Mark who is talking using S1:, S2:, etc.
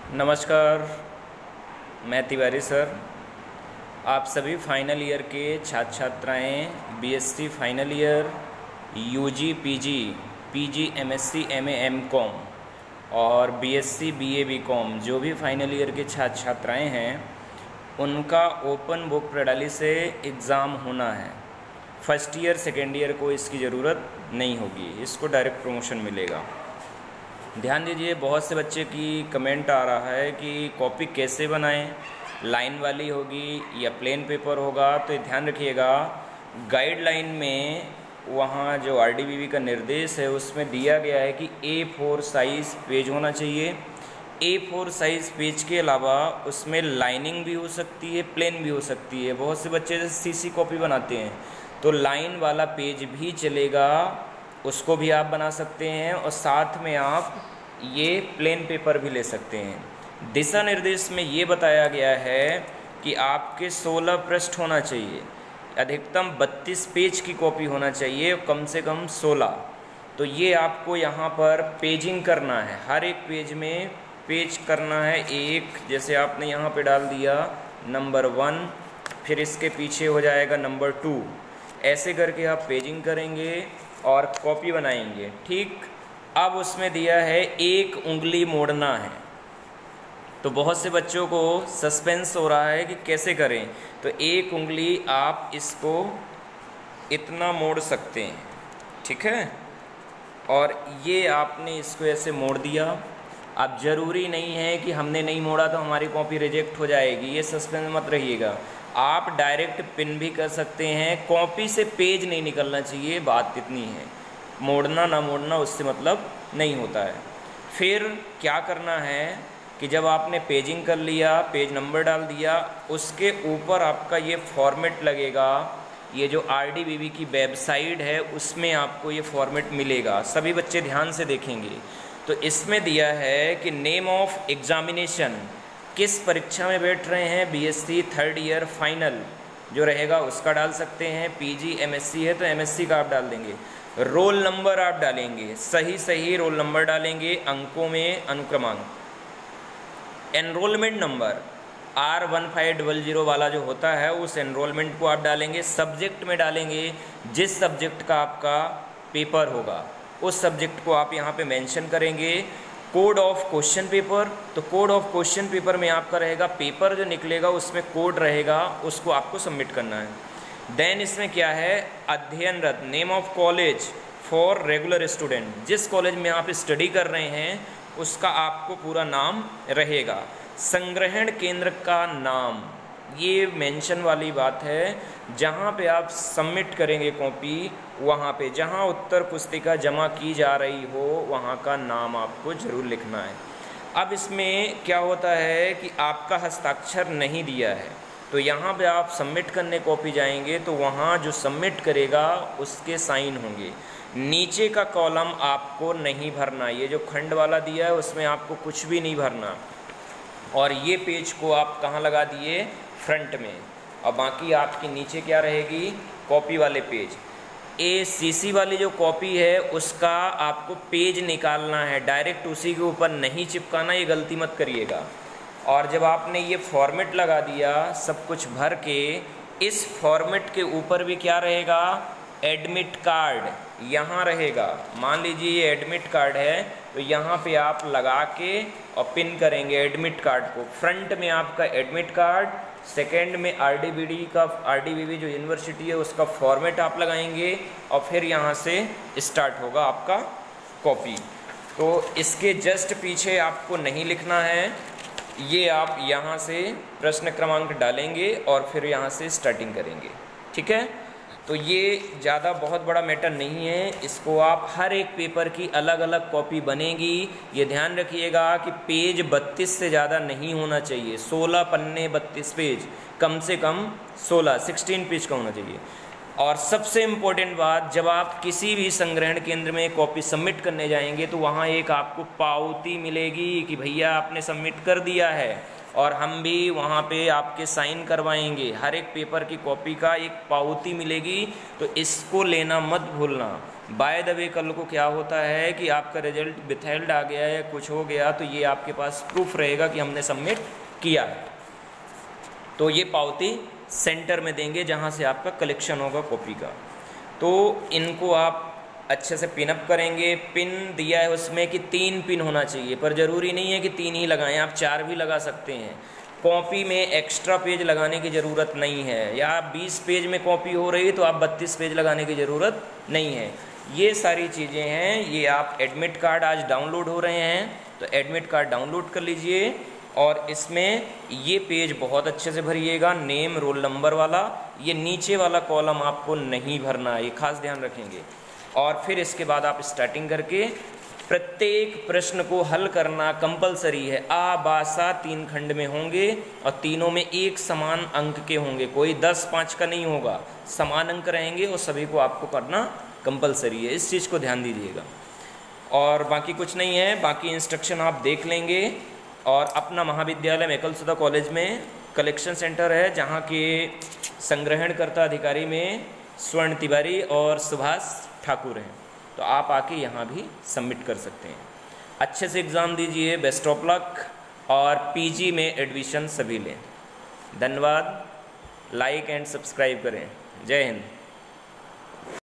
S1: नमस्कार, मैं तिवारी सर। आप सभी फाइनल ईयर के छात्र छात्राएँ BSc final year, UG, PG, MSc, MA, MCom और बीएससी, बीए, बीकॉम जो भी फाइनल ईयर के छात्र छात्राएँ हैं उनका ओपन बुक प्रणाली से एग्ज़ाम होना है। फर्स्ट ईयर सेकेंड ईयर को इसकी ज़रूरत नहीं होगी, इसको डायरेक्ट प्रमोशन मिलेगा। ध्यान दीजिए, बहुत से बच्चे की कमेंट आ रहा है कि कॉपी कैसे बनाएं, लाइन वाली होगी या प्लेन पेपर होगा। तो ध्यान रखिएगा, गाइडलाइन में वहाँ जो आरडीबीवी का निर्देश है उसमें दिया गया है कि A4 साइज़ पेज होना चाहिए। A4 साइज़ पेज के अलावा उसमें लाइनिंग भी हो सकती है, प्लेन भी हो सकती है। बहुत से बच्चे जैसे सीसी कॉपी बनाते हैं तो लाइन वाला पेज भी चलेगा, उसको भी आप बना सकते हैं और साथ में आप ये प्लेन पेपर भी ले सकते हैं। दिशा निर्देश में ये बताया गया है कि आपके 16 पृष्ठ होना चाहिए, अधिकतम 32 पेज की कॉपी होना चाहिए, कम से कम 16। तो ये आपको यहाँ पर पेजिंग करना है, हर एक पेज में पेज करना है। एक जैसे आपने यहाँ पे डाल दिया नंबर 1, फिर इसके पीछे हो जाएगा नंबर 2, ऐसे करके आप पेजिंग करेंगे और कॉपी बनाएंगे। ठीक, अब उसमें दिया है 1 उंगली मोड़ना है। तो बहुत से बच्चों को सस्पेंस हो रहा है कि कैसे करें। तो 1 उंगली आप इसको इतना मोड़ सकते हैं, ठीक है। और ये आपने इसको ऐसे मोड़ दिया। अब ज़रूरी नहीं है कि हमने नहीं मोड़ा तो हमारी कॉपी रिजेक्ट हो जाएगी, ये सस्पेंस मत रहिएगा। आप डायरेक्ट पिन भी कर सकते हैं, कॉपी से पेज नहीं निकलना चाहिए, बात इतनी है। मोड़ना ना मोड़ना उससे मतलब नहीं होता है। फिर क्या करना है कि जब आपने पेजिंग कर लिया, पेज नंबर डाल दिया, उसके ऊपर आपका ये फॉर्मेट लगेगा। ये जो आरडीबीवी की वेबसाइट है उसमें आपको ये फॉर्मेट मिलेगा, सभी बच्चे ध्यान से देखेंगे। तो इसमें दिया है कि नेम ऑफ एग्जामिनेशन, किस परीक्षा में बैठ रहे हैं, बीएससी थर्ड ईयर फाइनल जो रहेगा उसका डाल सकते हैं। पीजी एमएससी है तो एमएससी का आप डाल देंगे। रोल नंबर आप डालेंगे, सही रोल नंबर डालेंगे, अंकों में अनुक्रमांक। एनरोलमेंट नंबर R1500 वाला जो होता है उस एनरोलमेंट को आप डालेंगे। सब्जेक्ट में डालेंगे जिस सब्जेक्ट का आपका पेपर होगा उस सब्जेक्ट को आप यहाँ पे मेंशन करेंगे। कोड ऑफ क्वेश्चन पेपर, तो कोड ऑफ क्वेश्चन पेपर में आपका रहेगा, पेपर जो निकलेगा उसमें कोड रहेगा, उसको आपको सबमिट करना है। देन इसमें क्या है, अध्ययनरत, name of college for regular student, जिस कॉलेज में आप स्टडी कर रहे हैं उसका आपको पूरा नाम रहेगा। संग्रहण केंद्र का नाम, ये मेंशन वाली बात है, जहाँ पे आप सबमिट करेंगे कॉपी, वहाँ पे जहाँ उत्तर पुस्तिका जमा की जा रही हो वहाँ का नाम आपको ज़रूर लिखना है। अब इसमें क्या होता है कि आपका हस्ताक्षर नहीं दिया है, तो यहाँ पे आप सबमिट करने कॉपी जाएंगे तो वहाँ जो सबमिट करेगा उसके साइन होंगे। नीचे का कॉलम आपको नहीं भरना, ये जो खंड वाला दिया है उसमें आपको कुछ भी नहीं भरना। और ये पेज को आप कहाँ लगा दिए, फ्रंट में, और बाकी आपकी नीचे क्या रहेगी, कॉपी वाले पेज। सीसी वाली जो कॉपी है उसका आपको पेज निकालना है, डायरेक्ट उसी के ऊपर नहीं चिपकाना, ये गलती मत करिएगा। और जब आपने ये फॉर्मेट लगा दिया सब कुछ भर के, इस फॉर्मेट के ऊपर भी क्या रहेगा, एडमिट कार्ड यहाँ रहेगा। मान लीजिए ये एडमिट कार्ड है तो यहाँ पे आप लगा के और पिन करेंगे एडमिट कार्ड को। फ्रंट में आपका एडमिट कार्ड, सेकंड में आरडीबीवी जो यूनिवर्सिटी है उसका फॉर्मेट आप लगाएंगे और फिर यहाँ से स्टार्ट होगा आपका कॉपी। तो इसके जस्ट पीछे आपको नहीं लिखना है, ये आप यहाँ से प्रश्न क्रमांक डालेंगे और फिर यहाँ से स्टार्टिंग करेंगे, ठीक है। तो ये ज़्यादा बहुत बड़ा मैटर नहीं है, इसको आप हर एक पेपर की अलग अलग कॉपी बनेगी। ये ध्यान रखिएगा कि पेज 32 से ज़्यादा नहीं होना चाहिए, 16 पन्ने 32 पेज, कम से कम 16 पेज का होना चाहिए। और सबसे इम्पोर्टेंट बात, जब आप किसी भी संग्रहण केंद्र में कॉपी सबमिट करने जाएंगे तो वहाँ एक आपको पावती मिलेगी कि भैया आपने सबमिट कर दिया है, और हम भी वहाँ पे आपके साइन करवाएंगे। हर एक पेपर की कॉपी का एक पावती मिलेगी, तो इसको लेना मत भूलना। बाय द वे कल को क्या होता है कि आपका रिजल्ट विथहेल्ड आ गया या कुछ हो गया तो ये आपके पास प्रूफ रहेगा कि हमने सबमिट किया है। तो ये पावती सेंटर में देंगे जहाँ से आपका कलेक्शन होगा कॉपी का। तो इनको आप अच्छे से पिन अप करेंगे। पिन दिया है उसमें कि 3 पिन होना चाहिए, पर ज़रूरी नहीं है कि 3 ही लगाएं, आप 4 भी लगा सकते हैं। कॉपी में एक्स्ट्रा पेज लगाने की ज़रूरत नहीं है, या 20 पेज में कॉपी हो रही तो आप 32 पेज लगाने की ज़रूरत नहीं है। ये सारी चीज़ें हैं। ये आप एडमिट कार्ड आज डाउनलोड हो रहे हैं तो एडमिट कार्ड डाउनलोड कर लीजिए और इसमें ये पेज बहुत अच्छे से भरिएगा, नेम रोल नंबर वाला। ये नीचे वाला कॉलम आपको नहीं भरना है, ये खास ध्यान रखेंगे। और फिर इसके बाद आप स्टार्टिंग करके प्रत्येक प्रश्न को हल करना कंपलसरी है। आ बा सा 3 खंड में होंगे और तीनों में एक समान अंक के होंगे, कोई 10-5 का नहीं होगा, समान अंक रहेंगे और सभी को आपको करना कंपलसरी है। इस चीज़ को ध्यान दीजिएगा। और बाकी कुछ नहीं है, बाकी इंस्ट्रक्शन आप देख लेंगे। और अपना महाविद्यालय मेकलसुधा कॉलेज में कलेक्शन सेंटर है जहाँ के संग्रहणकर्ता अधिकारी में स्वर्ण तिवारी और सुभाष ठाकुर हैं, तो आप आके यहाँ भी सबमिट कर सकते हैं। अच्छे से एग्ज़ाम दीजिए, बेस्ट ऑफ लक, और पीजी में एडमिशन सभी लें। धन्यवाद। लाइक एंड सब्सक्राइब करें। जय हिंद।